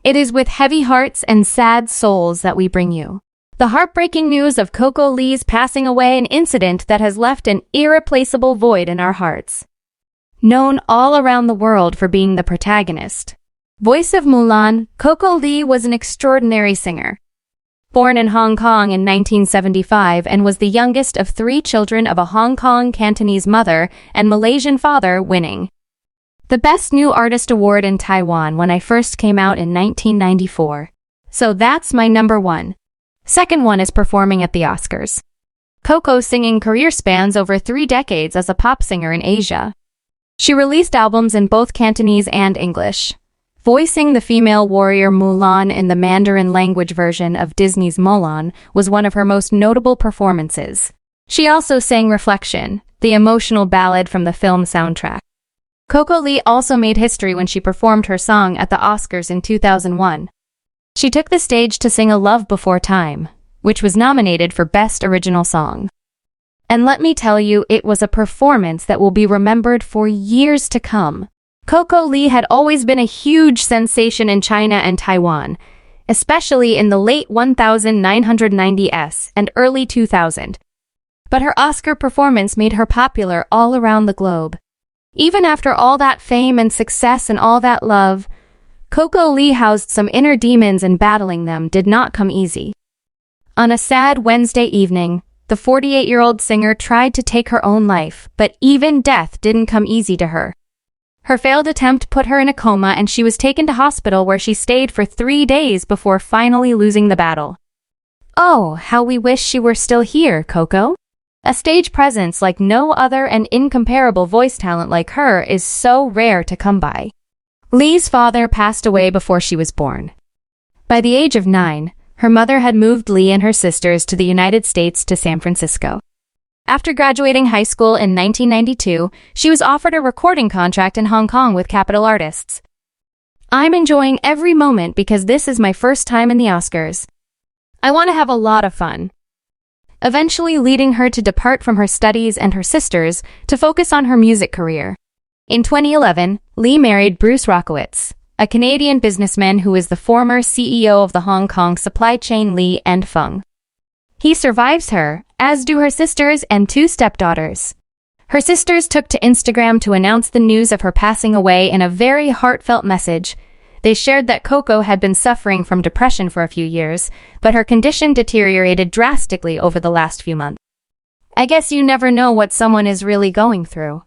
It is with heavy hearts and sad souls that we bring you the heartbreaking news of Coco Lee's passing away, an incident that has left an irreplaceable void in our hearts. Known all around the world for being the protagonist, voice of Mulan, Coco Lee was an extraordinary singer. Born in Hong Kong in 1975 and was the youngest of 3 children of a Hong Kong Cantonese mother and Malaysian father, winning the Best New Artist Award in Taiwan when I first came out in 1994. So that's my number 1. Second one is performing at the Oscars. Coco's singing career spans over 3 decades as a pop singer in Asia. She released albums in both Cantonese and English. Voicing the female warrior Mulan in the Mandarin language version of Disney's Mulan was one of her most notable performances. She also sang Reflection, the emotional ballad from the film soundtrack. Coco Lee also made history when she performed her song at the Oscars in 2001. She took the stage to sing A Love Before Time, which was nominated for Best Original Song. And let me tell you, it was a performance that will be remembered for years to come. Coco Lee had always been a huge sensation in China and Taiwan, especially in the late 1990s and early 2000s. But her Oscar performance made her popular all around the globe. Even after all that fame and success and all that love, Coco Lee housed some inner demons, and battling them did not come easy. On a sad Wednesday evening, the 48-year-old singer tried to take her own life, but even death didn't come easy to her. Her failed attempt put her in a coma, and she was taken to hospital where she stayed for 3 days before finally losing the battle. Oh, how we wish she were still here, Coco. A stage presence like no other and incomparable voice talent like her is so rare to come by. Lee's father passed away before she was born. By the age of 9, her mother had moved Lee and her sisters to the United States to San Francisco. After graduating high school in 1992, she was offered a recording contract in Hong Kong with Capitol Artists. I'm enjoying every moment because this is my first time in the Oscars. I want to have a lot of fun. Eventually leading her to depart from her studies and her sisters to focus on her music career. In 2011, Lee married Bruce Rockowitz, a Canadian businessman who is the former CEO of the Hong Kong supply chain Lee and Fung. He survives her, as do her sisters and 2 stepdaughters. Her sisters took to Instagram to announce the news of her passing away in a very heartfelt message. They shared that Coco had been suffering from depression for a few years, but her condition deteriorated drastically over the last few months. I guess you never know what someone is really going through.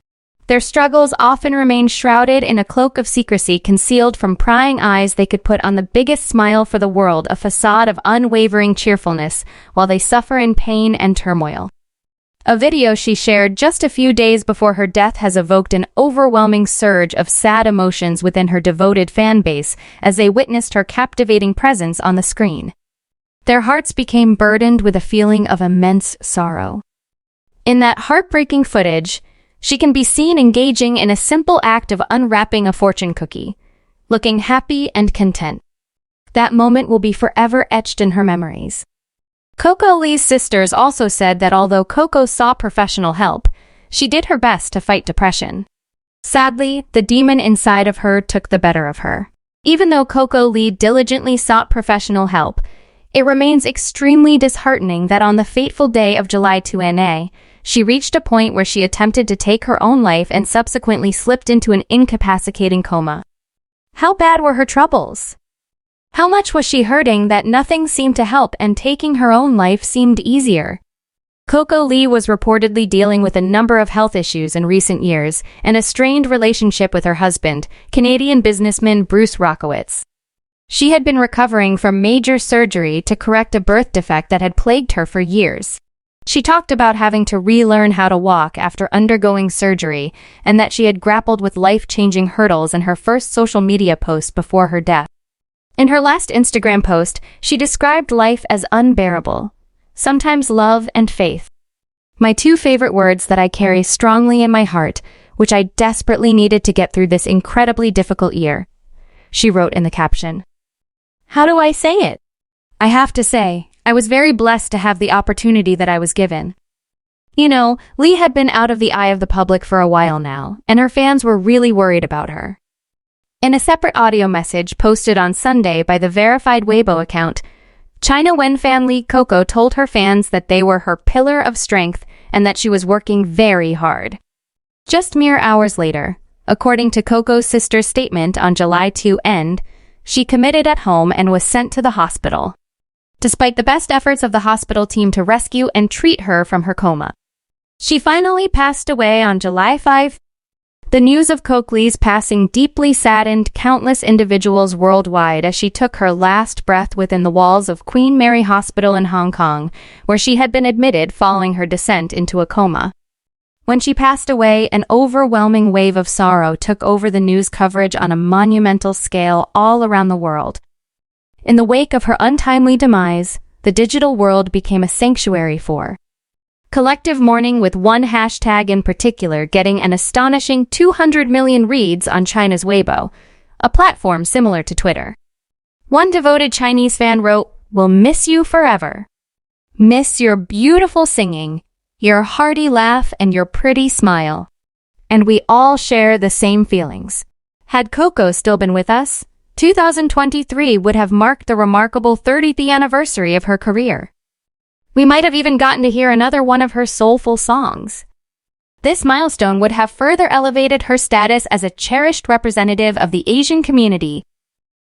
Their struggles often remain shrouded in a cloak of secrecy, concealed from prying eyes. They could put on the biggest smile for the world, a facade of unwavering cheerfulness, while they suffer in pain and turmoil. A video she shared just a few days before her death has evoked an overwhelming surge of sad emotions within her devoted fan base as they witnessed her captivating presence on the screen. Their hearts became burdened with a feeling of immense sorrow. In that heartbreaking footage, she can be seen engaging in a simple act of unwrapping a fortune cookie, looking happy and content. That moment will be forever etched in her memories. Coco Lee's sisters also said that although Coco sought professional help, she did her best to fight depression. Sadly, the demon inside of her took the better of her. Even though Coco Lee diligently sought professional help, it remains extremely disheartening that on the fateful day of July 2, she reached a point where she attempted to take her own life and subsequently slipped into an incapacitating coma. How bad were her troubles? How much was she hurting that nothing seemed to help and taking her own life seemed easier? Coco Lee was reportedly dealing with a number of health issues in recent years and a strained relationship with her husband, Canadian businessman Bruce Rockowitz. She had been recovering from major surgery to correct a birth defect that had plagued her for years. She talked about having to relearn how to walk after undergoing surgery and that she had grappled with life-changing hurdles in her first social media post before her death. In her last Instagram post, she described life as unbearable, sometimes love and faith. My 2 favorite words that I carry strongly in my heart, which I desperately needed to get through this incredibly difficult year, she wrote in the caption. How do I say it? I have to say, I was very blessed to have the opportunity that I was given. You know, Lee had been out of the eye of the public for a while now, and her fans were really worried about her. In a separate audio message posted on Sunday by the verified Weibo account, China Wen fan Lee Coco told her fans that they were her pillar of strength and that she was working very hard. Just mere hours later, according to Coco's sister's statement on July 2 end, she committed at home and was sent to the hospital, despite the best efforts of the hospital team to rescue and treat her from her coma. She finally passed away on July 5. The news of Coco Lee's passing deeply saddened countless individuals worldwide as she took her last breath within the walls of Queen Mary Hospital in Hong Kong, where she had been admitted following her descent into a coma. When she passed away, an overwhelming wave of sorrow took over the news coverage on a monumental scale all around the world. In the wake of her untimely demise, the digital world became a sanctuary for collective mourning, with one hashtag in particular getting an astonishing 200 million reads on China's Weibo, a platform similar to Twitter. One devoted Chinese fan wrote, "We'll miss you forever. Miss your beautiful singing, your hearty laugh, and your pretty smile. And we all share the same feelings." Had Coco still been with us, 2023 would have marked the remarkable 30th anniversary of her career. We might have even gotten to hear another one of her soulful songs. This milestone would have further elevated her status as a cherished representative of the Asian community.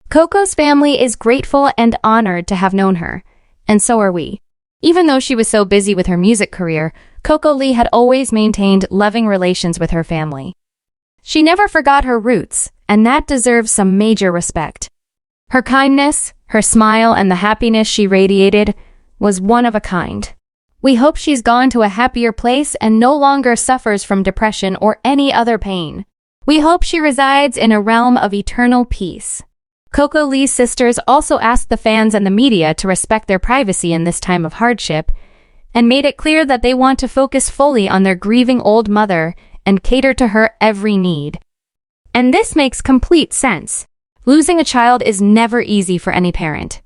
Coco's family is grateful and honored to have known her, and so are we. Even though she was so busy with her music career, Coco Lee had always maintained loving relations with her family. She never forgot her roots, and that deserves some major respect. Her kindness, her smile, and the happiness she radiated was one of a kind. We hope she's gone to a happier place and no longer suffers from depression or any other pain. We hope she resides in a realm of eternal peace. Coco Lee's sisters also asked the fans and the media to respect their privacy in this time of hardship, and made it clear that they want to focus fully on their grieving old mother and cater to her every need. And this makes complete sense. Losing a child is never easy for any parent.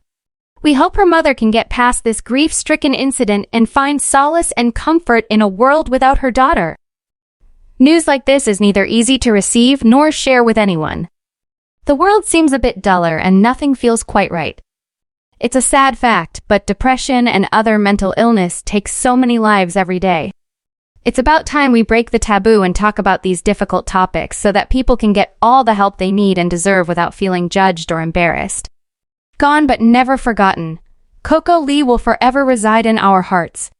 We hope her mother can get past this grief-stricken incident and find solace and comfort in a world without her daughter. News like this is neither easy to receive nor share with anyone. The world seems a bit duller and nothing feels quite right. It's a sad fact, but depression and other mental illness takes so many lives every day. It's about time we break the taboo and talk about these difficult topics so that people can get all the help they need and deserve without feeling judged or embarrassed. Gone but never forgotten, Coco Lee will forever reside in our hearts.